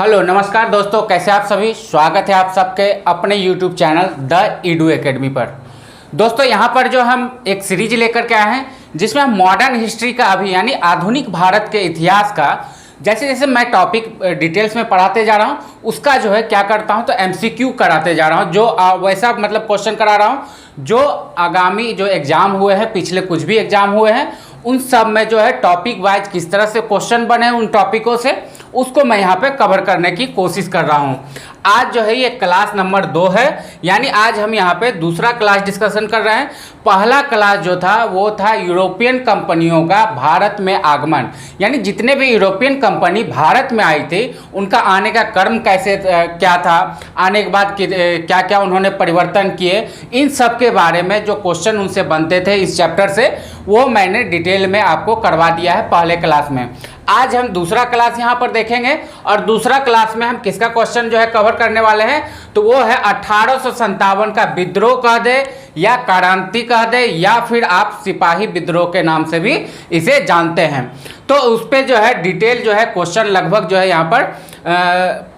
Hello नमस्कार दोस्तों, कैसे आप सभी। स्वागत है आप सबके अपने YouTube channel the Edu academy पर। दोस्तों यहाँ पर जो हम एक सीरीज लेकर के आए हैं जिसमें हम मॉडर्न हिस्ट्री का अभी यानी आधुनिक भारत के इतिहास का जैसे जैसे मैं टॉपिक डिटेल्स में पढ़ाते जा रहा हूँ उसका जो है क्या करता हूँ तो MCQ कराते जा रहा हूँ। जो वैसा मतलब क्वेश्चन करा रहा हूँ जो आगामी जो एग्ज़ाम हुए हैं, पिछले कुछ भी एग्ज़ाम हुए हैं उन सब में जो है टॉपिक वाइज किस तरह से क्वेश्चन बने उन टॉपिकों से उसको मैं यहाँ पे कवर करने की कोशिश कर रहा हूँ। आज जो है ये क्लास नंबर 2 है, यानी आज हम यहाँ पे दूसरा क्लास डिस्कशन कर रहे हैं। पहला क्लास जो था वो था यूरोपियन कंपनियों का भारत में आगमन, यानी जितने भी यूरोपियन कंपनी भारत में आई थी उनका आने का क्रम कैसे क्या था, आने के बाद क्या क्या उन्होंने परिवर्तन किए, इन सब के बारे में जो क्वेश्चन उनसे बनते थे इस चैप्टर से वो मैंने डिटेल में आपको करवा दिया है पहले क्लास में। आज हम दूसरा क्लास यहाँ पर देखेंगे और दूसरा क्लास में हम किसका क्वेश्चन जो है कवर करने वाले हैं तो वो है 1857 का विद्रोह कह दे या क्रांति कह दे या फिर आप सिपाही विद्रोह के नाम से भी इसे जानते हैं। तो उस पर जो है डिटेल जो है क्वेश्चन लगभग जो है यहाँ पर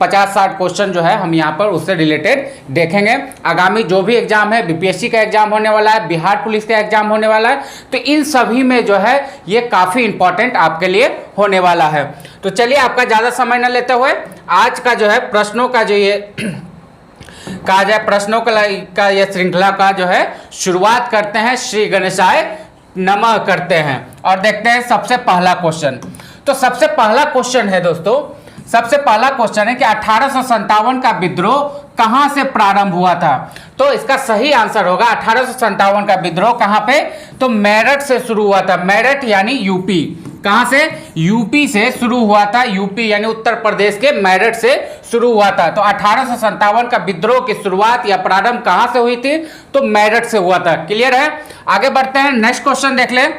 50-60 क्वेश्चन जो है हम यहाँ पर उससे रिलेटेड देखेंगे। आगामी जो भी एग्जाम है, BPSC का एग्जाम होने वाला है, बिहार पुलिस का एग्जाम होने वाला है, तो इन सभी में जो है ये काफ़ी इंपॉर्टेंट आपके लिए होने वाला है। तो चलिए आपका ज़्यादा समय न लेते हुए आज का जो है प्रश्नों का जो ये कहा जाए प्रश्नों का ये श्रृंखला का जो है शुरुआत करते हैं। श्री गणेशाय नमः करते हैं और देखते हैं सबसे पहला क्वेश्चन। तो सबसे पहला क्वेश्चन है दोस्तों, सबसे पहला क्वेश्चन है कि 1857 का विद्रोह कहां से प्रारंभ हुआ था। तो इसका सही आंसर होगा 1857 का विद्रोह कहां पे तो मेरठ से शुरू हुआ था। मेरठ यानी यूपी, कहां से यूपी से शुरू हुआ था। यूपी यानी उत्तर प्रदेश के मेरठ से शुरू हुआ था। तो 1857 का विद्रोह की शुरुआत या प्रारंभ कहां से हुई थी तो मेरठ से हुआ था। क्लियर है, आगे बढ़ते हैं। नेक्स्ट क्वेश्चन देख लें।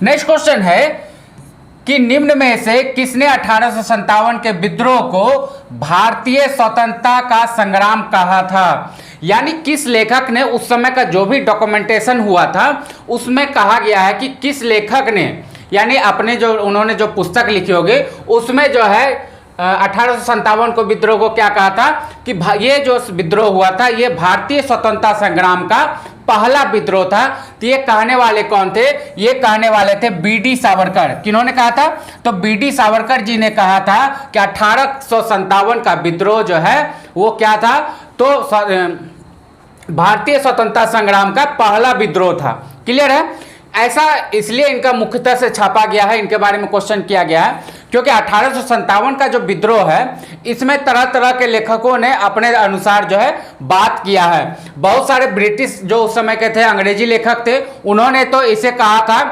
नेक्स्ट क्वेश्चन है कि निम्न में से किसने 1857 के विद्रोह को भारतीय स्वतंत्रता का संग्राम कहा था, यानी किस लेखक ने उस समय का जो भी डॉक्यूमेंटेशन हुआ था उसमें कहा गया है कि किस लेखक ने, यानी अपने जो उन्होंने जो पुस्तक लिखी होगी उसमें जो है 1857 को विद्रोह को क्या कहा था कि ये जो विद्रोह हुआ था ये भारतीय स्वतंत्रता संग्राम का पहला विद्रोह था। तो ये कहने वाले कौन थे, ये कहने वाले थे BD सावरकर। किन्होंने कहा था तो BD सावरकर जी ने कहा था कि 1857 का विद्रोह जो है वो क्या था तो भारतीय स्वतंत्रता संग्राम का पहला विद्रोह था। क्लियर है, ऐसा इसलिए इनका मुख्यतः से छापा गया है, इनके बारे में क्वेश्चन किया गया है क्योंकि 1857 का जो विद्रोह है इसमें तरह तरह के लेखकों ने अपने अनुसार जो है बात किया है। बहुत सारे ब्रिटिश जो उस समय के थे अंग्रेजी लेखक थे उन्होंने तो इसे कहा था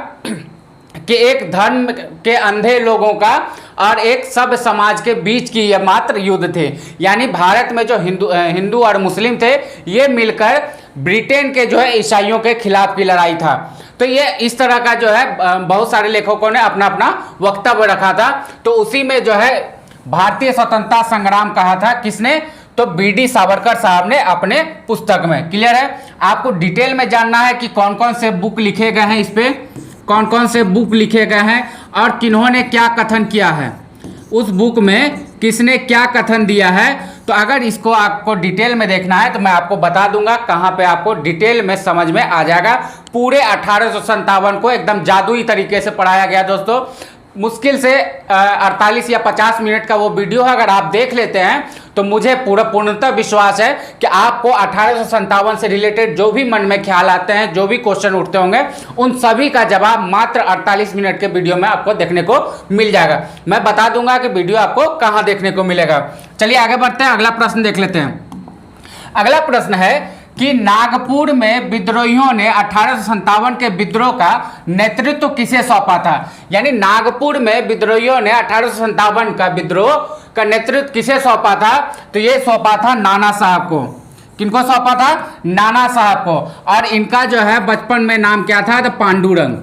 कि एक धर्म के अंधे लोगों का और एक सब समाज के बीच की यह मात्र युद्ध थे, यानी भारत में जो हिंदू और मुस्लिम थे ये मिलकर ब्रिटेन के जो है ईसाइयों के खिलाफ की लड़ाई था। तो ये इस तरह का जो है बहुत सारे लेखकों ने अपना अपना वक्तव्य रखा था। तो उसी में जो है भारतीय स्वतंत्रता संग्राम कहा था किसने तो BD सावरकर साहब ने अपने पुस्तक में। क्लियर है, आपको डिटेल में जानना है कि कौन कौन से बुक लिखे गए हैं, इस पे कौन कौन से बुक लिखे गए हैं और किन्होंने क्या कथन किया है, उस बुक में किसने क्या कथन दिया है। तो अगर इसको आपको डिटेल में देखना है तो मैं आपको बता दूंगा कहाँ पे आपको डिटेल में समझ में आ जाएगा। पूरे 1857 को एकदम जादुई तरीके से पढ़ाया गया दोस्तों। मुश्किल से 48 या 50 मिनट का वो वीडियो है, अगर आप देख लेते हैं तो मुझे पूर्णतः विश्वास है कि आपको 1857 से रिलेटेड जो भी मन में ख्याल आते हैं, जो भी क्वेश्चन उठते होंगे उन सभी का जवाब मात्र 48 मिनट के वीडियो में आपको देखने को मिल जाएगा। मैं बता दूंगा कि वीडियो आपको कहाँ देखने को मिलेगा। चलिए आगे बढ़ते हैं, अगला प्रश्न देख लेते हैं। अगला प्रश्न है कि नागपुर में विद्रोहियों ने 1857 के विद्रोह का नेतृत्व किसे सौंपा था, यानी नागपुर में विद्रोहियों ने 1857 का विद्रोह का नेतृत्व किसे सौंपा था तो ये सौंपा था नाना साहब को। किनको सौंपा था, नाना साहब को। और इनका जो है बचपन में नाम क्या था तो पांडुरंग।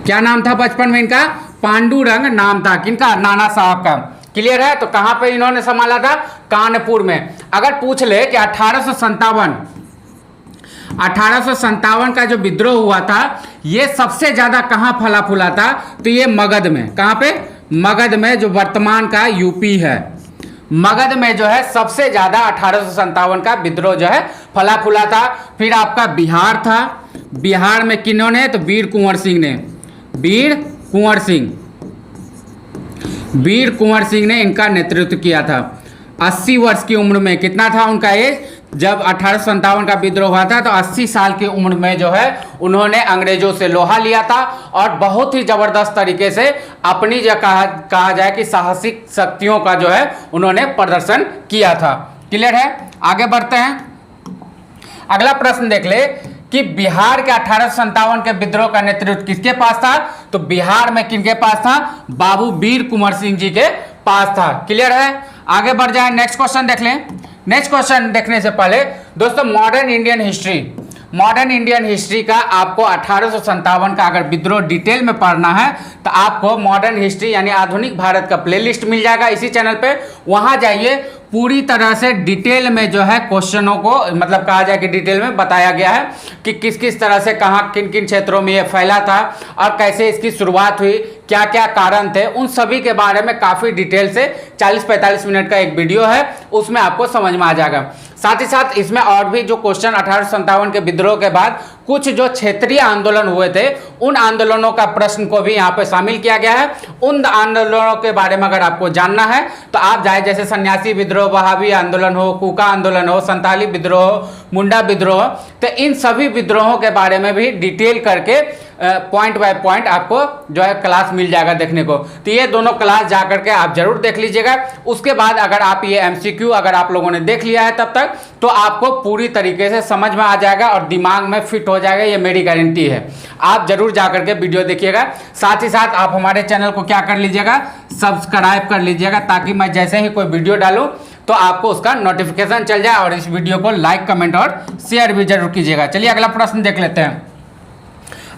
क्या नाम था बचपन में इनका, पांडुरंग नाम था किनका, नाना साहब का। क्लियर है, तो कहां पे इन्होंने संभाला था, कानपुर में। अगर पूछ ले कि 1857 का जो विद्रोह हुआ था ये सबसे ज्यादा कहां फला फूला था तो ये मगध में। कहां पे, मगध में, जो वर्तमान का यूपी है, मगध में जो है सबसे ज़्यादा 1857 का विद्रोह जो है फला फूला था। फिर आपका बिहार था, बिहार में किन्होंने, तो वीर कुंवर सिंह ने, वीर कुंवर सिंह ने इनका नेतृत्व किया था। 80 वर्ष की उम्र में, कितना था उनका एज जब 1857 का विद्रोह हुआ था, तो 80 साल की उम्र में जो है उन्होंने अंग्रेजों से लोहा लिया था और बहुत ही ज़बरदस्त तरीके से अपनी जो कहा जाए कि साहसिक शक्तियों का जो है उन्होंने प्रदर्शन किया था। क्लियर है? आगे बढ़ते हैं। अगला प्रश्न देख ले कि बिहार के 1857 के विद्रोह का नेतृत्व किसके पास था? तो बिहार में किनके पास था? बाबू वीर कुंवर सिंह जी के पास था। क्लियर है? आगे बढ़ जाए, नेक्स्ट क्वेश्चन देख लें। नेक्स्ट क्वेश्चन देखने से पहले दोस्तों मॉडर्न इंडियन हिस्ट्री का आपको 1857 का अगर विद्रोह डिटेल में पढ़ना है तो आपको मॉडर्न हिस्ट्री यानी आधुनिक भारत का प्लेलिस्ट मिल जाएगा इसी चैनल पे। वहां जाइए, पूरी तरह से डिटेल में जो है क्वेश्चनों को, मतलब कहा जाए कि डिटेल में बताया गया है कि किस किस तरह से कहाँ किन किन क्षेत्रों में ये फैला था और कैसे इसकी शुरुआत हुई, क्या क्या कारण थे, उन सभी के बारे में काफ़ी डिटेल से 40-45 मिनट का एक वीडियो है, उसमें आपको समझ में आ जाएगा। साथ ही साथ इसमें और भी जो क्वेश्चन 1857 के विद्रोह के बाद कुछ जो क्षेत्रीय आंदोलन हुए थे उन आंदोलनों का प्रश्न को भी यहाँ पे शामिल किया गया है। उन आंदोलनों के बारे में अगर आपको जानना है तो आप जाए, जैसे सन्यासी विद्रोह, वहाबी आंदोलन हो, कुका आंदोलन हो, संताली विद्रोह हो, मुंडा विद्रोह, तो इन सभी विद्रोहों के बारे में भी डिटेल करके पॉइंट बाय पॉइंट आपको जो है क्लास मिल जाएगा देखने को। तो ये दोनों क्लास जा करके आप जरूर देख लीजिएगा। उसके बाद अगर आप ये MCQ अगर आप लोगों ने देख लिया है तब तक, तो आपको पूरी तरीके से समझ में आ जाएगा और दिमाग में फिट हो जाएगा, ये मेरी गारंटी है। आप जरूर जा करके वीडियो देखिएगा। साथ ही साथ आप हमारे चैनल को क्या कर लीजिएगा, सब्सक्राइब कर लीजिएगा, ताकि मैं जैसे ही कोई वीडियो डालूं तो आपको उसका नोटिफिकेशन चल जाए। और इस वीडियो को लाइक, कमेंट और शेयर भी जरूर कीजिएगा। चलिए अगला प्रश्न देख लेते हैं।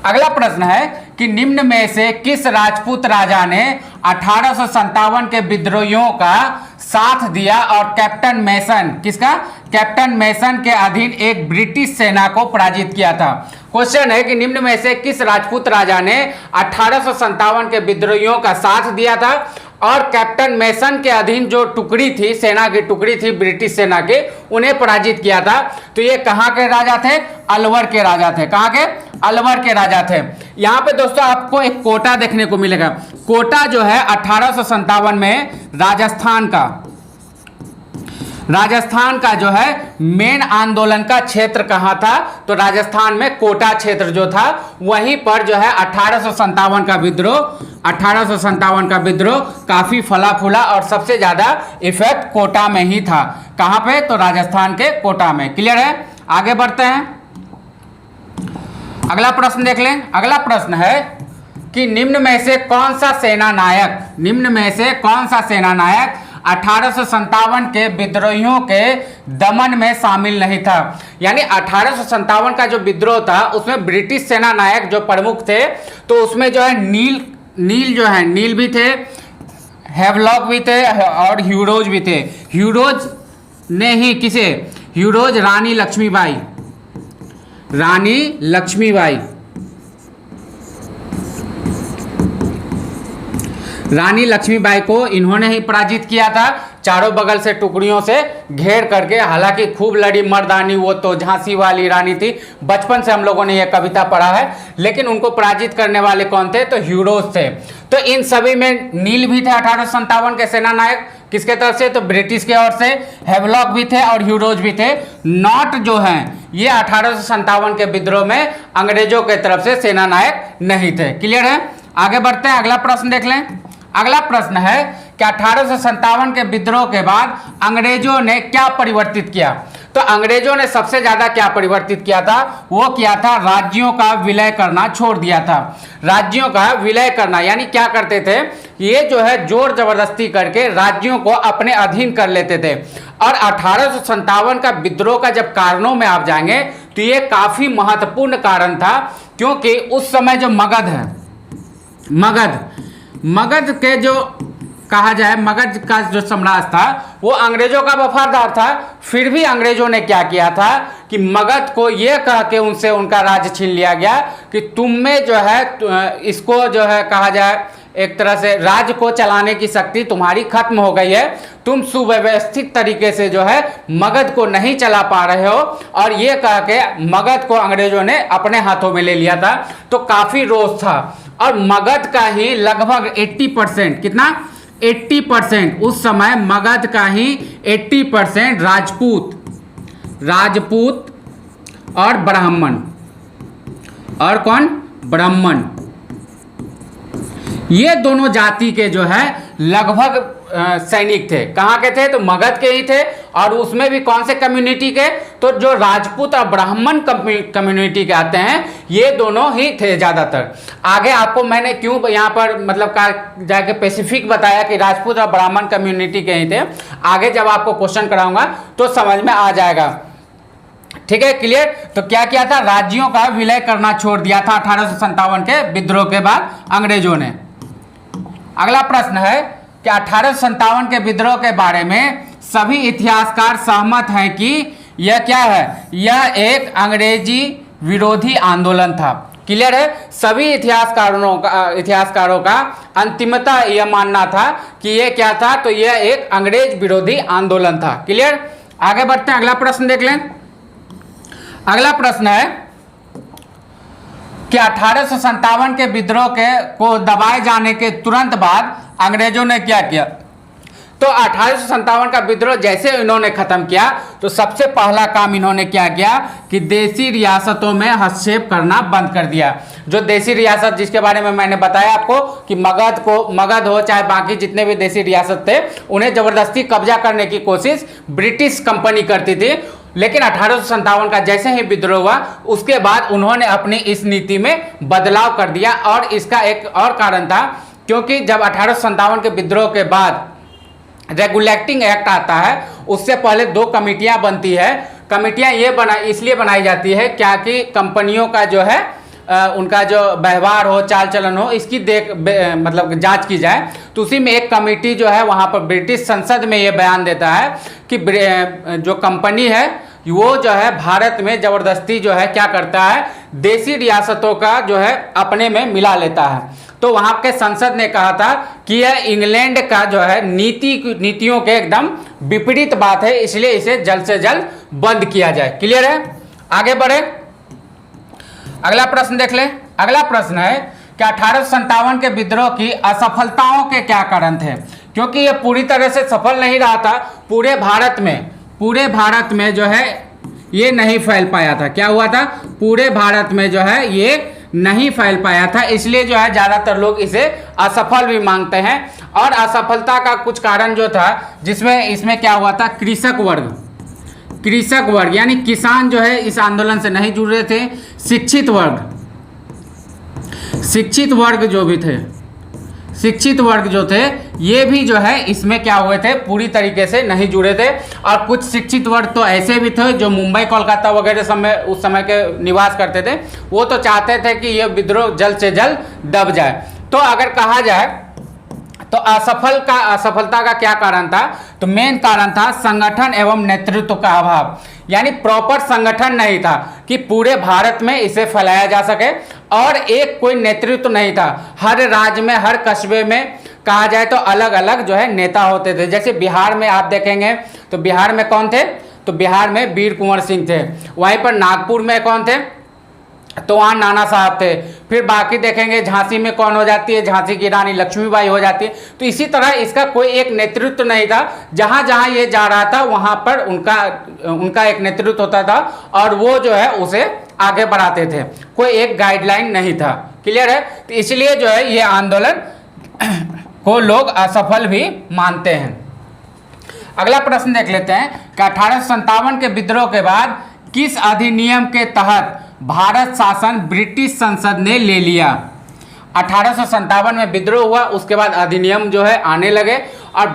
अगला प्रश्न है कि निम्न में से किस राजपूत राजा ने 1857 के विद्रोहियों का साथ दिया और कैप्टन मेसन, किसका? कैप्टन मेसन के अधीन एक ब्रिटिश सेना को पराजित किया था। क्वेश्चन है कि निम्न में से किस राजपूत राजा ने 1857 के विद्रोहियों का साथ दिया था और कैप्टन मेसन के अधीन जो टुकड़ी थी, सेना की टुकड़ी थी ब्रिटिश सेना के, उन्हें पराजित किया था। तो ये कहाँ के राजा थे? अलवर के राजा थे। कहाँ के? अलवर के राजा थे। यहाँ पे दोस्तों आपको एक कोटा देखने को मिलेगा। कोटा जो है 1857 में राजस्थान का जो है मेन आंदोलन का क्षेत्र कहाँ था? तो राजस्थान में कोटा क्षेत्र जो था, वहीं पर जो है 1857 का विद्रोह काफी फला फूला और सबसे ज्यादा इफेक्ट कोटा में ही था। कहाँ पे? तो राजस्थान के कोटा में। क्लियर है? आगे बढ़ते हैं, अगला प्रश्न देख लें। अगला प्रश्न है कि निम्न में से कौन सा सेना नायक 1857 के विद्रोहियों के दमन में शामिल नहीं था? यानी 1857 का जो विद्रोह था उसमें ब्रिटिश सेना नायक जो प्रमुख थे, तो उसमें जो है नील भी थे, हैवलॉक भी थे और ह्यूरोज भी थे। ह्यूरोज ने ही किसे? ह्यूरोज रानी लक्ष्मीबाई को इन्होंने ही पराजित किया था, चारों बगल से टुकड़ियों से घेर करके। हालांकि खूब लड़ी मर्दानी, वो तो झांसी वाली रानी थी, बचपन से हम लोगों ने यह कविता पढ़ा है। लेकिन उनको पराजित करने वाले कौन थे? तो ह्यूरोज थे। तो इन सभी में नील भी थे 1857 के सेना नायक, किसके तरफ से? तो ब्रिटिश के ओर से। हैवलॉक भी थे और ह्यूरोज भी थे। नॉट जो हैं ये 1857 के विद्रोह में अंग्रेजों के तरफ से सेना नायक नहीं थे। क्लियर है? आगे बढ़ते हैं, अगला प्रश्न देख लें। अगला प्रश्न है कि 1857 के विद्रोह के बाद अंग्रेजों ने क्या परिवर्तित किया? तो अंग्रेजों ने सबसे ज्यादा क्या परिवर्तित किया था? वो किया था राज्यों का विलय करना छोड़ दिया था। राज्यों का विलय करना यानी क्या करते थे? ये जो है जोर जबरदस्ती करके राज्यों को अपने अधीन कर लेते थे। और 1857 का विद्रोह का जब कारणों में आप जाएंगे तो ये काफी महत्वपूर्ण कारण था, क्योंकि उस समय जो मगध के जो कहा जाए, मगध का जो सम्राट था वो अंग्रेजों का वफादार था। फिर भी अंग्रेजों ने क्या किया था कि मगध को ये कह के उनसे उनका राज्य छीन लिया गया कि तुम में जो है इसको जो है कहा जाए एक तरह से राज्य को चलाने की शक्ति तुम्हारी खत्म हो गई है, तुम सुव्यवस्थित तरीके से जो है मगध को नहीं चला पा रहे हो, और ये कह के मगध को अंग्रेजों ने अपने हाथों में ले लिया था। तो काफी रोष था, और मगध का ही लगभग 80%, कितना 80%, उस समय मगध का ही 80% राजपूत और ब्राह्मण, और कौन, ब्राह्मण, ये दोनों जाति के जो है लगभग सैनिक थे। कहाँ के थे, तो मगध के ही थे, और उसमें भी कौन से कम्युनिटी के, तो जो राजपूत और ब्राह्मण कम्युनिटी के आते हैं, ये दोनों ही थे ज़्यादातर। आगे आपको मैंने क्यों यहाँ पर मतलब जाके स्पेसिफिक बताया कि राजपूत और ब्राह्मण कम्युनिटी के ही थे, आगे जब आपको क्वेश्चन कराऊंगा तो समझ में आ जाएगा। ठीक है, क्लियर। तो क्या किया था, राज्यों का विलय करना छोड़ दिया था 1857 के विद्रोह के बाद अंग्रेजों ने। अगला प्रश्न है कि 1857 के विद्रोह के बारे में सभी इतिहासकार सहमत हैं कि यह क्या है, यह एक अंग्रेजी विरोधी आंदोलन था। क्लियर है, सभी इतिहासकारों का अंतिमतः यह मानना था कि यह क्या था, तो यह एक अंग्रेज विरोधी आंदोलन था। क्लियर, आगे बढ़ते हैं, अगला प्रश्न देख लें। अगला प्रश्न है कि 1857 के विद्रोह को दबाए जाने के तुरंत बाद अंग्रेजों ने क्या किया। तो 1857 का विद्रोह जैसे इन्होंने खत्म किया, तो सबसे पहला काम इन्होंने क्या किया कि देसी रियासतों में हस्तक्षेप करना बंद कर दिया। जो देसी रियासत जिसके बारे में मैंने बताया आपको कि मगध हो चाहे बाकी जितने भी देसी रियासत थे, उन्हें जबरदस्ती कब्जा करने की कोशिश ब्रिटिश कंपनी करती थी। लेकिन 1857 का जैसे ही विद्रोह हुआ, उसके बाद उन्होंने अपनी इस नीति में बदलाव कर दिया, और इसका एक और कारण था, क्योंकि जब 1857 के विद्रोह के बाद रेगुलेटिंग एक्ट आता है, उससे पहले 2 कमेटियां बनती है। कमेटियां इसलिए बनाई जाती है क्या कि कंपनियों का जो है उनका जो व्यवहार हो, चाल चलन हो, इसकी मतलब जांच की जाए। तो उसी में एक कमेटी जो है वहां पर ब्रिटिश संसद में ये बयान देता है कि जो कंपनी है वो जो है भारत में जबरदस्ती जो है क्या करता है, देसी रियासतों का जो है अपने में मिला लेता है। तो वहां के संसद ने कहा था कि यह इंग्लैंड का जो है नीतियों के एकदम विपरीत बात है, इसलिए इसे जल्द से जल्द बंद किया जाए। क्लियर है, आगे बढ़े, अगला प्रश्न देख ले। अगला प्रश्न है कि 1857 के विद्रोह की असफलताओं के क्या कारण थे, क्योंकि यह पूरी तरह से सफल नहीं रहा था। पूरे भारत में जो है ये नहीं फैल पाया था। क्या हुआ था, पूरे भारत में जो है ये नहीं फैल पाया था, इसलिए जो है ज़्यादातर लोग इसे असफल भी मांगते हैं। और असफलता का कुछ कारण जो था, जिसमें इसमें क्या हुआ था, कृषक वर्ग यानी किसान जो है इस आंदोलन से नहीं जुड़ रहे थे। शिक्षित वर्ग जो थे ये भी जो है इसमें क्या हुए थे, पूरी तरीके से नहीं जुड़े थे। और कुछ शिक्षित वर्ग तो ऐसे भी थे जो मुंबई कोलकाता वगैरह उस समय के निवास करते थे, वो तो चाहते थे कि यह विद्रोह जल्द से जल्द दब जाए। तो अगर कहा जाए तो असफलता का क्या कारण था, तो मेन कारण था संगठन एवं नेतृत्व का अभाव। यानी प्रॉपर संगठन नहीं था कि पूरे भारत में इसे फैलाया जा सके, और एक कोई नेतृत्व नहीं था। हर राज्य में, हर कस्बे में कहा जाए तो अलग अलग जो है नेता होते थे। जैसे बिहार में आप देखेंगे तो बिहार में कौन थे, तो बिहार में वीर कुंवर सिंह थे। वहीं पर नागपुर में कौन थे, तो वहाँ नाना साहब थे। फिर बाकी देखेंगे झांसी में कौन हो जाती है, झांसी की रानी लक्ष्मीबाई हो जाती है। तो इसी तरह इसका कोई एक नेतृत्व नहीं था। जहाँ जहाँ ये जा रहा था वहाँ पर उनका एक नेतृत्व होता था, और वो जो है उसे आगे बढ़ाते थे। कोई एक गाइडलाइन नहीं था। क्लियर है, तो इसलिए जो है ये आंदोलन को लोग असफल भी मानते हैं। अगला प्रश्न देख लेते हैं कि 1857 के विद्रोह के बाद किस अधिनियम के तहत भारत शासन ब्रिटिश संसद ने ले लिया। 1857 में विद्रोह हुआ, उसके बाद अधिनियम जो है आने लगे, और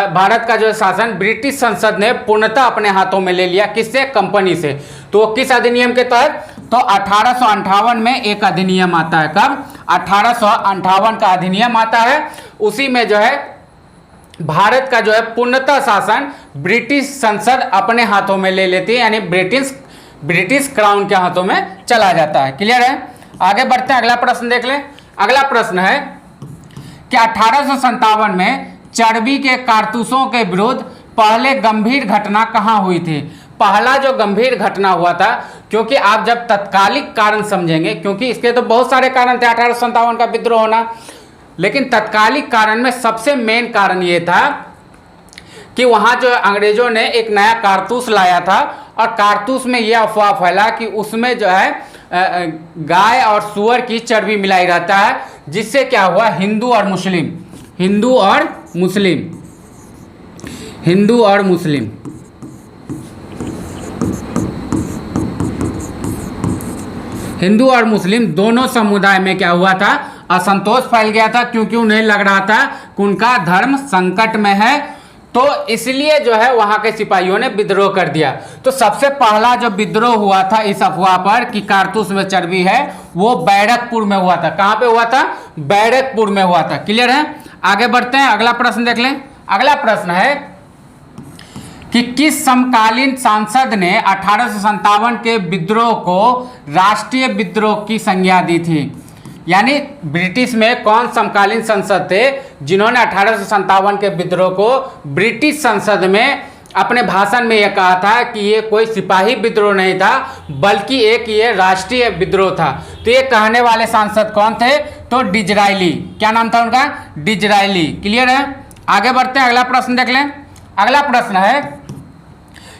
भारत का जो शासन ब्रिटिश संसद ने पूर्णतः अपने हाथों में ले लिया। किससे, कंपनी से। तो किस अधिनियम के तहत, तो 1858 में एक अधिनियम आता है। कब, 1858 का अधिनियम आता है। उसी में जो है भारत का जो है पूर्णतः शासन ब्रिटिश संसद अपने हाथों में ले लेती है, यानी ब्रिटिश क्राउन के हाथों में चला जाता है। क्लियर है, आगे बढ़ते हैं, अगला प्रश्न देख लें। अगला प्रश्न है कि 1857 में चर्बी के कारतूसों के विरुद्ध पहले गंभीर घटना कहाँ हुई थी? पहला जो गंभीर घटना हुआ था, क्योंकि आप जब तत्कालिक कारण समझेंगे, क्योंकि इसके तो बहुत सारे कारण थे 1857 का विद्रोह होना, लेकिन तत्कालिक कारण में सबसे मेन कारण ये था कि वहाँ जो अंग्रेजों ने एक नया कारतूस लाया था और कारतूस में यह अफवाह फैला कि उसमें जो है गाय और सूअर की चर्बी मिलाई रहता है, जिससे क्या हुआ, हिंदू और मुस्लिम हिंदू और मुस्लिम दोनों समुदाय में क्या हुआ था, असंतोष फैल गया था, क्योंकि उन्हें लग रहा था कि उनका धर्म संकट में है, तो इसलिए जो है वहां के सिपाहियों ने विद्रोह कर दिया। तो सबसे पहला जो विद्रोह हुआ था इस अफवाह पर कि कारतूस में चर्बी है, वो बैरकपुर में हुआ था। कहां पे हुआ था? बैरकपुर में हुआ था। क्लियर है? आगे बढ़ते हैं, अगला प्रश्न देख लें। अगला प्रश्न है कि किस समकालीन सांसद ने 1857 के विद्रोह को राष्ट्रीय विद्रोह की संज्ञा दी थी? यानी ब्रिटिश में कौन समकालीन संसद थे जिन्होंने 1857 के विद्रोह को ब्रिटिश संसद में अपने भाषण में यह कहा था कि ये कोई सिपाही विद्रोह नहीं था, बल्कि एक ये राष्ट्रीय विद्रोह था। तो ये कहने वाले सांसद कौन थे? तो डिजरायली। क्या नाम था उनका? डिजरायली। क्लियर है? आगे बढ़ते हैं, अगला प्रश्न देख लें। अगला प्रश्न है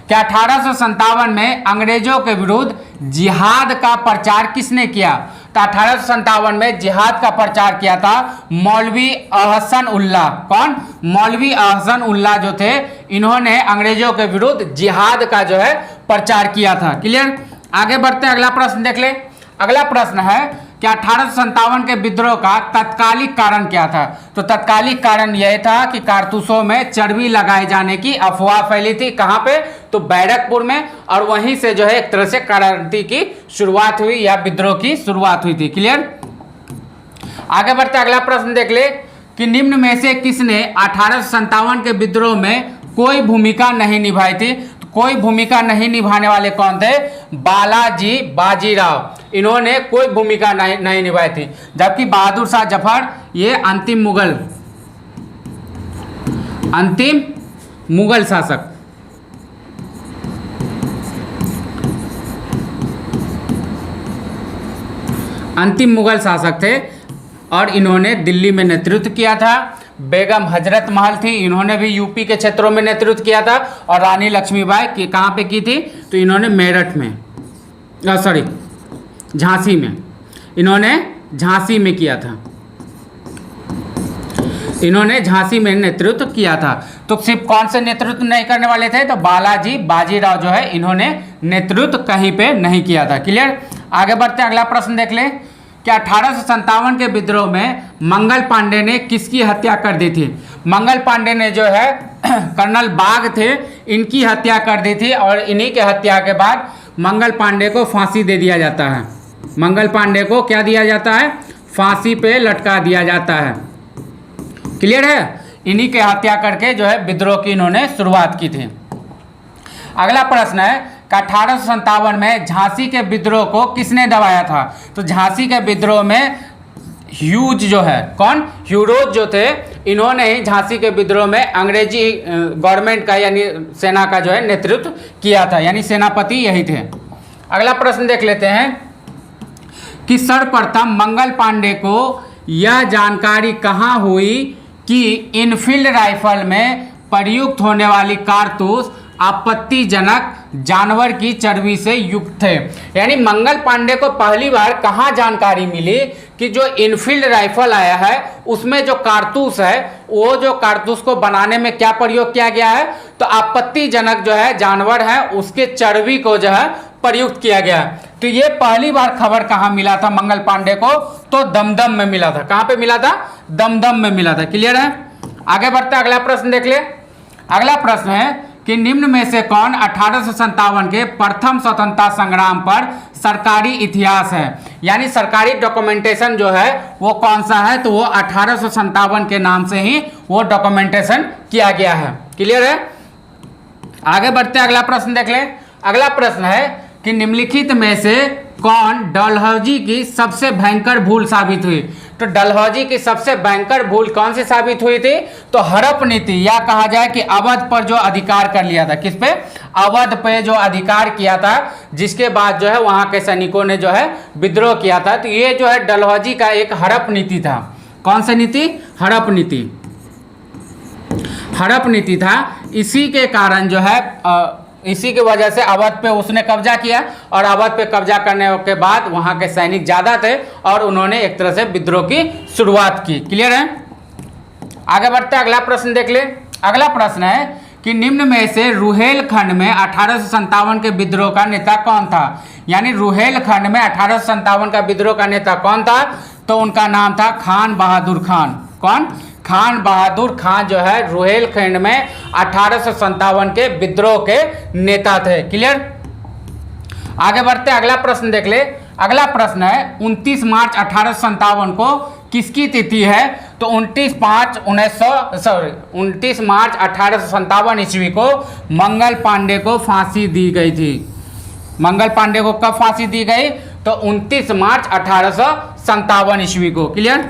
कि 1857 में अंग्रेजों के विरुद्ध जिहाद का प्रचार किसने किया? तो 1857 में जिहाद का प्रचार किया था मौलवी अहसन उल्लाह। कौन? मौलवी अहसन उल्लाह जो थे, इन्होंने अंग्रेजों के विरुद्ध जिहाद का जो है प्रचार किया था। क्लियर? आगे बढ़ते हैं, अगला प्रश्न देख ले। अगला प्रश्न है कि 1857 के विद्रोह का तत्कालिक कारण क्या था? तो तत्कालिक कारण यह था कि कारतूसों में चर्बी लगाए जाने की अफवाह फैली थी। कहां पे? तो बैरकपुर में, और वहीं से जो है एक तरह से क्रांति की शुरुआत हुई या विद्रोह की शुरुआत हुई थी। क्लियर? आगे बढ़ते अगला प्रश्न देख ले कि निम्न में से किसने 1857 के विद्रोह में कोई भूमिका नहीं निभाई थी? तो कोई भूमिका नहीं निभाने वाले कौन थे? बालाजी बाजीराव। इन्होंने कोई भूमिका नहीं निभाई थी, जबकि बहादुर शाह जफर ये अंतिम मुगल शासक, अंतिम मुगल शासक थे और इन्होंने दिल्ली में नेतृत्व किया था। बेगम हजरत महल थी, इन्होंने भी यूपी के क्षेत्रों में नेतृत्व किया था। और रानी लक्ष्मीबाई की कहाँ पे की थी? तो इन्होंने मेरठ में, झांसी में, इन्होंने झांसी में किया था। इन्होंने झांसी में नेतृत्व किया था। तो सिर्फ कौन से नेतृत्व नहीं करने वाले थे? तो बालाजी बाजीराव जो है, इन्होंने नेतृत्व कहीं पे नहीं किया था। क्लियर? आगे बढ़ते हैं, अगला प्रश्न देख ले कि 1857 के विद्रोह में मंगल पांडे ने किसकी हत्या कर दी थी? मंगल पांडे ने जो है कर्नल बाग थे, इनकी हत्या कर दी थी, और इन्हीं के हत्या के बाद मंगल पांडे को फांसी दे दिया जाता है। मंगल पांडे को क्या दिया जाता है? फांसी पे लटका दिया जाता है। क्लियर है? इन्हीं के हत्या करके जो है विद्रोह की इन्होंने शुरुआत की थी। अगला प्रश्न है कि 1857 में झांसी के विद्रोह को किसने दबाया था? तो झांसी के विद्रोह में ह्यूज जो है, कौन? ह्यूरोज जो थे, इन्होंने ही झांसी के विद्रोह में अंग्रेजी गवर्नमेंट का यानी सेना का जो है नेतृत्व किया था, यानी सेनापति यही थे। अगला प्रश्न देख लेते हैं कि सर्वप्रथम मंगल पांडे को यह जानकारी कहाँ हुई कि इनफील्ड राइफल में प्रयुक्त होने वाली कारतूस आपत्तिजनक जानवर की चर्बी से युक्त थे? यानी मंगल पांडे को पहली बार कहाँ जानकारी मिली कि जो इनफील्ड राइफल आया है उसमें जो कारतूस है, वो जो कारतूस को बनाने में क्या प्रयोग किया गया है? तो आपत्तिजनक जो है जानवर है उसके चर्बी को जो है प्रयुक्त किया गया। तो ये पहली बार खबर कहाँ मिला था मंगल पांडे को? तो दमदम में मिला था। कहाँ पे मिला था? दमदम में मिला था। क्लियर है? आगे बढ़ते अगला प्रश्न देख ले। अगला प्रश्न है कि निम्न में से कौन 1857 के प्रथम स्वतंत्रता संग्राम पर सरकारी इतिहास है? यानी सरकारी डॉक्यूमेंटेशन जो है वो कौन सा है? तो वो 1857 के नाम से ही वो डॉक्यूमेंटेशन किया गया है। क्लियर है? आगे बढ़ते अगला प्रश्न देख ले। अगला प्रश्न है कि निम्नलिखित में से कौन डलहौजी की सबसे भयंकर भूल साबित हुई? तो डलहौजी की सबसे भयंकर भूल कौन सी साबित हुई थी? तो हड़प नीति, या कहा जाए कि अवध पर जो अधिकार कर लिया था। किस पे? अवध पे जो अधिकार किया था, जिसके बाद जो है वहां के सैनिकों ने जो है विद्रोह किया था। तो ये जो है डलहौजी का एक हड़प नीति था। कौन सी नीति? हड़प नीति। हड़प नीति था। इसी के कारण जो है इसी की वजह से अवध पे उसने कब्जा किया, और अवध पे कब्जा करने के बाद वहां के सैनिक ज्यादा थे और उन्होंने एक तरह से विद्रोह की शुरुआत की। क्लियर है? आगे बढ़ते हैं, अगला प्रश्न देख ले। अगला प्रश्न है कि निम्न में से रुहेलखंड में 1857 के विद्रोह का नेता कौन था? यानी रुहेलखंड में 1857 का विद्रोह का नेता कौन था? तो उनका नाम था खान बहादुर खान। कौन? खान बहादुर खान जो है रुहेलखंड में 1857 के विद्रोह के नेता थे। क्लियर? आगे बढ़ते, अगला प्रश्न देख ले। अगला प्रश्न है 29 मार्च 1857 को किसकी तिथि है? तो 29 मार्च 1857 ईस्वी को मंगल पांडे को फांसी दी गई थी। मंगल पांडे को कब फांसी दी गई? तो 29 मार्च 1857 ईस्वी को। क्लियर?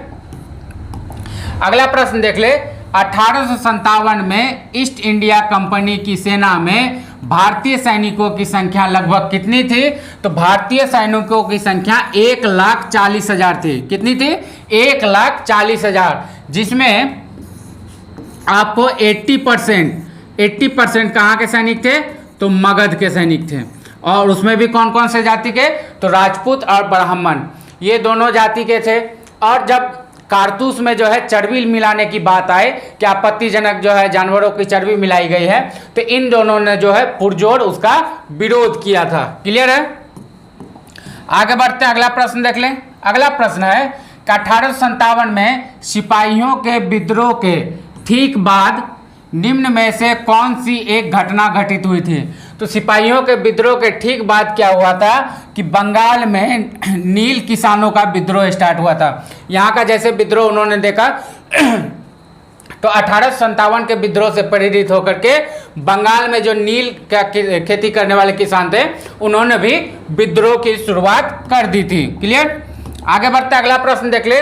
अगला प्रश्न देख ले। 1857 में ईस्ट इंडिया कंपनी की सेना में भारतीय सैनिकों की संख्या लगभग कितनी थी? तो भारतीय सैनिकों की संख्या 1,40,000 थी। कितनी थी? 1,40,000, जिसमें आपको 80% कहाँ के सैनिक थे? तो मगध के सैनिक थे। और उसमें भी कौन कौन से जाति के? तो राजपूत और ब्राह्मण, ये दोनों जाति के थे। और जब कारतूस में जो है चर्बी मिलाने की बात आए कि आपत्तिजनक जो है जानवरों की चर्बी मिलाई गई है, तो इन दोनों ने जो है पुरजोर उसका विरोध किया था। क्लियर है? आगे बढ़ते हैं, अगला प्रश्न देख लें। अगला प्रश्न है कि 1857 में सिपाहियों के विद्रोह के ठीक बाद निम्न में से कौन सी एक घटना घटित हुई थी? तो सिपाहियों के विद्रोह के ठीक बाद क्या हुआ था कि बंगाल में नील किसानों का विद्रोह स्टार्ट हुआ था। यहाँ का जैसे विद्रोह उन्होंने देखा तो 1857 के विद्रोह से प्रेरित होकर के बंगाल में जो नील का खेती करने वाले किसान थे, उन्होंने भी विद्रोह की शुरुआत कर दी थी। क्लियर? आगे बढ़ते, अगला प्रश्न देख ले।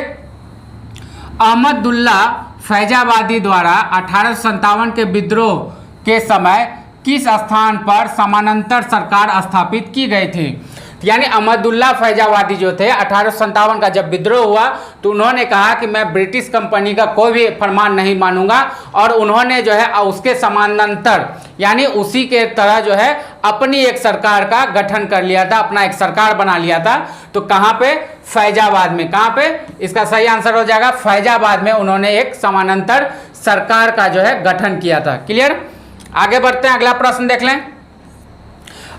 अहमदुल्ला फैजाबादी द्वारा 1857 के विद्रोह के समय किस स्थान पर समानांतर सरकार स्थापित की गई थी? यानी अहमदुल्ला फैजाबादी जो थे 1857 का जब विद्रोह हुआ तो उन्होंने कहा कि मैं ब्रिटिश कंपनी का कोई भी फरमान नहीं मानूंगा, और उन्होंने जो है उसके समानांतर यानी उसी के तरह जो है अपनी एक सरकार का गठन कर लिया था, अपना एक सरकार बना लिया था। तो कहाँ पे? फैजाबाद में। कहाँ पे? इसका सही आंसर हो जाएगा फैजाबाद में उन्होंने एक समानांतर सरकार का जो है गठन किया था। क्लियर? आगे बढ़ते हैं, अगला प्रश्न देख लें।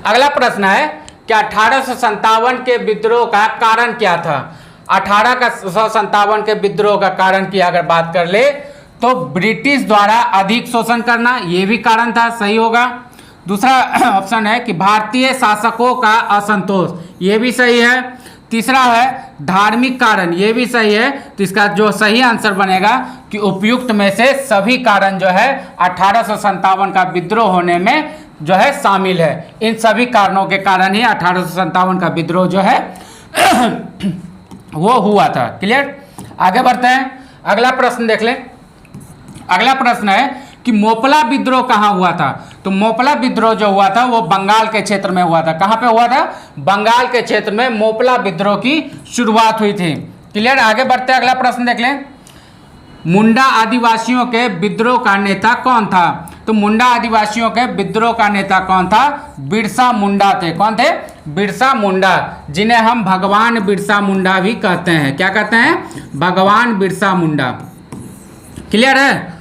अगला प्रश्न है कि 1857 के विद्रोह का कारण क्या था? 1857 के विद्रोह का कारण की अगर बात कर ले तो ब्रिटिश द्वारा अधिक शोषण करना, यह भी कारण था। सही होगा। दूसरा ऑप्शन है कि भारतीय शासकों का असंतोष, यह भी सही है। तीसरा है धार्मिक कारण, यह भी सही है। तो इसका जो सही आंसर बनेगा कि उपयुक्त में से सभी कारण जो है 1857 का विद्रोह होने में जो है शामिल है। इन सभी कारणों के कारण ही 1857 का विद्रोह जो है वो हुआ था। क्लियर? आगे बढ़ते हैं, अगला प्रश्न देख लें। अगला प्रश्न है कि मोपला विद्रोह कहाँ हुआ था? तो मोपला विद्रोह जो हुआ था वो बंगाल के क्षेत्र में हुआ था। कहाँ पे हुआ था? बंगाल के क्षेत्र में मोपला विद्रोह की शुरुआत हुई थी। क्लियर? आगे बढ़ते हैं, अगला प्रश्न देख लें। मुंडा आदिवासियों के विद्रोह का नेता कौन था? तो मुंडा आदिवासियों के विद्रोह का नेता कौन था? बिरसा मुंडा थे। कौन थे? बिरसा मुंडा, जिन्हें हम भगवान बिरसा मुंडा भी कहते हैं। क्या कहते हैं? भगवान बिरसा मुंडा। क्लियर है?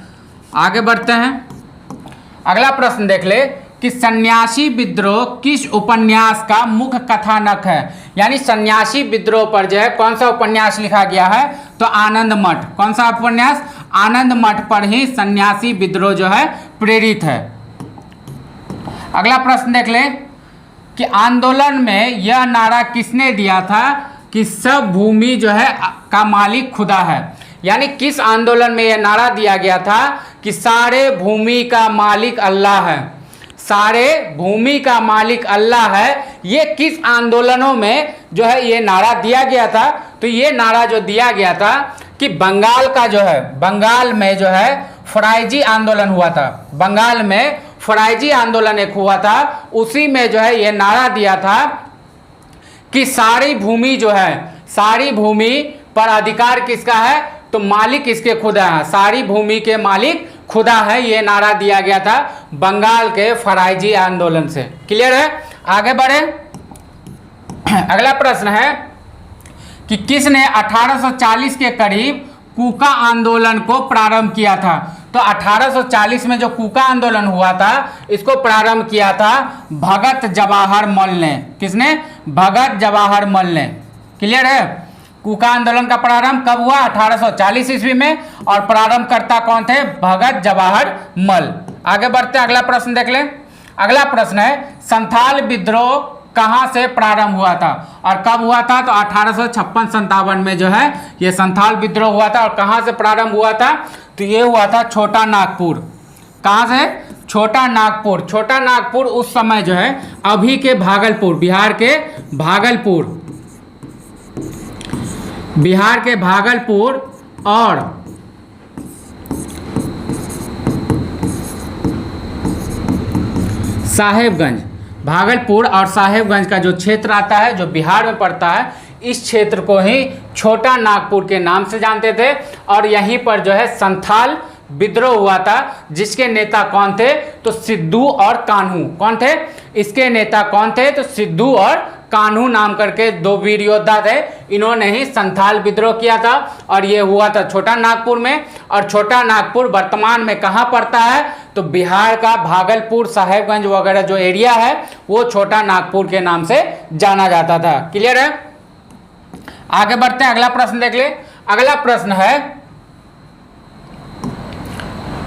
आगे बढ़ते हैं, अगला प्रश्न देख ले कि सन्यासी विद्रोह किस उपन्यास का मुख्य कथानक है? यानी सन्यासी विद्रोह पर जो है कौन सा उपन्यास लिखा गया है? तो आनंद मठ। कौन सा उपन्यास? आनंद मठ पर ही सन्यासी विद्रोह जो है प्रेरित है। अगला प्रश्न देख ले कि आंदोलन में यह नारा किसने दिया था कि सब भूमि जो है का मालिक खुदा है? यानी किस आंदोलन में यह नारा दिया गया था कि सारे भूमि का मालिक अल्लाह है? सारे भूमि का मालिक अल्लाह है, ये किस आंदोलनों में जो है ये नारा दिया गया था? तो ये नारा जो दिया गया था कि बंगाल का जो है, बंगाल में जो है फराइजी आंदोलन हुआ था, बंगाल में फराइजी आंदोलन एक हुआ था, उसी में जो है ये नारा दिया था कि सारी भूमि जो है, सारी भूमि पर अधिकार किसका है? तो मालिक इसके खुदा है, सारी भूमि के मालिक खुदा है, ये नारा दिया गया था बंगाल के फराइजी आंदोलन से। क्लियर है? आगे बढ़े। अगला प्रश्न है कि किसने 1840 के करीब कूका आंदोलन को प्रारंभ किया था? तो 1840 में जो कूका आंदोलन हुआ था, इसको प्रारंभ किया था भगत जवाहर मल ने। किसने? भगत जवाहर मल ने। क्लियर है? कूका आंदोलन का प्रारंभ कब हुआ? 1840 ईस्वी में, और प्रारंभकर्ता कौन थे? भगत जवाहर मल। आगे बढ़ते हैं, अगला प्रश्न देख लें। अगला प्रश्न है संथाल विद्रोह कहां से प्रारंभ हुआ था और कब हुआ था? तो 1856-57 में जो है ये संथाल विद्रोह हुआ था। और कहां से प्रारंभ हुआ था? तो ये हुआ था छोटा नागपुर। कहां से? छोटा नागपुर। छोटा नागपुर उस समय जो है अभी के भागलपुर, बिहार के भागलपुर, बिहार के भागलपुर और साहेबगंज, भागलपुर और साहेबगंज का जो क्षेत्र आता है, जो बिहार में पड़ता है, इस क्षेत्र को ही छोटा नागपुर के नाम से जानते थे। और यहीं पर जो है संथाल विद्रोह हुआ था, जिसके नेता कौन थे? तो सिद्धू और कान्हू। कौन थे इसके नेता? कौन थे? तो सिद्धू और कान्हू नाम करके दो वीर योद्धा थे, इन्होंने ही संथाल विद्रोह किया था। और ये हुआ था छोटा नागपुर में। और छोटा नागपुर वर्तमान में कहाँ पड़ता है? तो बिहार का भागलपुर, साहेबगंज वगैरह जो एरिया है, वो छोटा नागपुर के नाम से जाना जाता था। क्लियर है? आगे बढ़ते हैं, अगला प्रश्न देख ले। अगला प्रश्न है,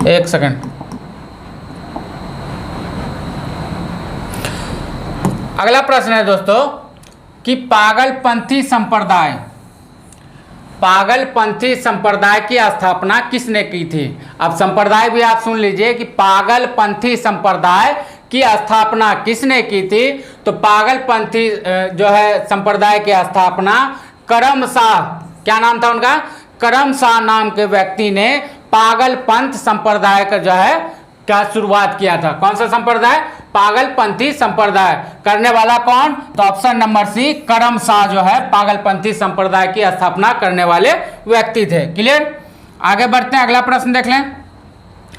एक सेकंड, अगला प्रश्न है दोस्तों कि पागलपंथी संप्रदाय, पागलपंथी संप्रदाय की स्थापना किसने की थी? अब संप्रदाय भी आप सुन लीजिए कि पागलपंथी संप्रदाय की स्थापना किसने की थी? तो पागलपंथी जो है संप्रदाय की स्थापना करम शाह, क्या नाम था उनका? करम शाह नाम के व्यक्ति ने पागलपंथ संप्रदाय का जो है क्या शुरुआत किया था। कौन सा संप्रदाय? पागलपंथी संप्रदाय। करने वाला कौन? तो ऑप्शन नंबर सी, करम शाह जो है पागलपंथी संप्रदाय की स्थापना करने वाले व्यक्ति थे। क्लियर? आगे बढ़ते हैं, अगला प्रश्न देख लें।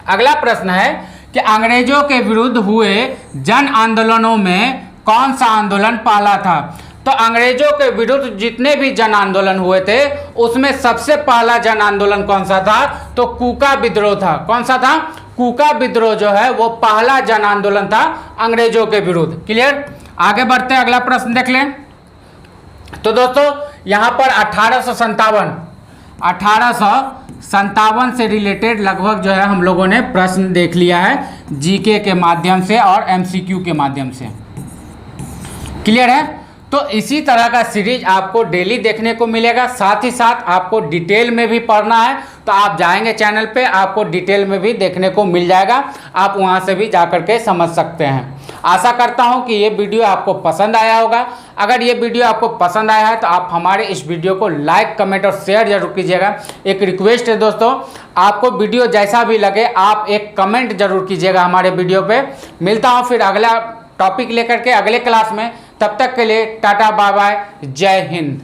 अगला प्रश्न है कि अंग्रेजों के विरुद्ध हुए जन आंदोलनों में कौन सा आंदोलन पहला था? तो अंग्रेजों के विरुद्ध जितने भी जन आंदोलन हुए थे, उसमें सबसे पहला जन आंदोलन कौन सा था? तो कूका विद्रोह था। कौन सा था? कूका विद्रोह जो है वो पहला जन आंदोलन था अंग्रेजों के विरुद्ध। क्लियर? आगे बढ़ते हैं, अगला प्रश्न देख लें। तो दोस्तों यहाँ पर 1857 से रिलेटेड लगभग जो है हम लोगों ने प्रश्न देख लिया है, जीके के माध्यम से और एमसीक्यू के माध्यम से। क्लियर है? तो इसी तरह का सीरीज आपको डेली देखने को मिलेगा। साथ ही साथ आपको डिटेल में भी पढ़ना है तो आप जाएंगे चैनल पे, आपको डिटेल में भी देखने को मिल जाएगा, आप वहां से भी जाकर के समझ सकते हैं। आशा करता हूं कि ये वीडियो आपको पसंद आया होगा। अगर ये वीडियो आपको पसंद आया है तो आप हमारे इस वीडियो को लाइक, कमेंट और शेयर जरूर कीजिएगा। एक रिक्वेस्ट है दोस्तों, आपको वीडियो जैसा भी लगे आप एक कमेंट जरूर कीजिएगा हमारे वीडियो पे। मिलता हूँ फिर अगला टॉपिक लेकर के अगले क्लास में। तब तक के लिए टाटा, बाय बाय, जय हिंद।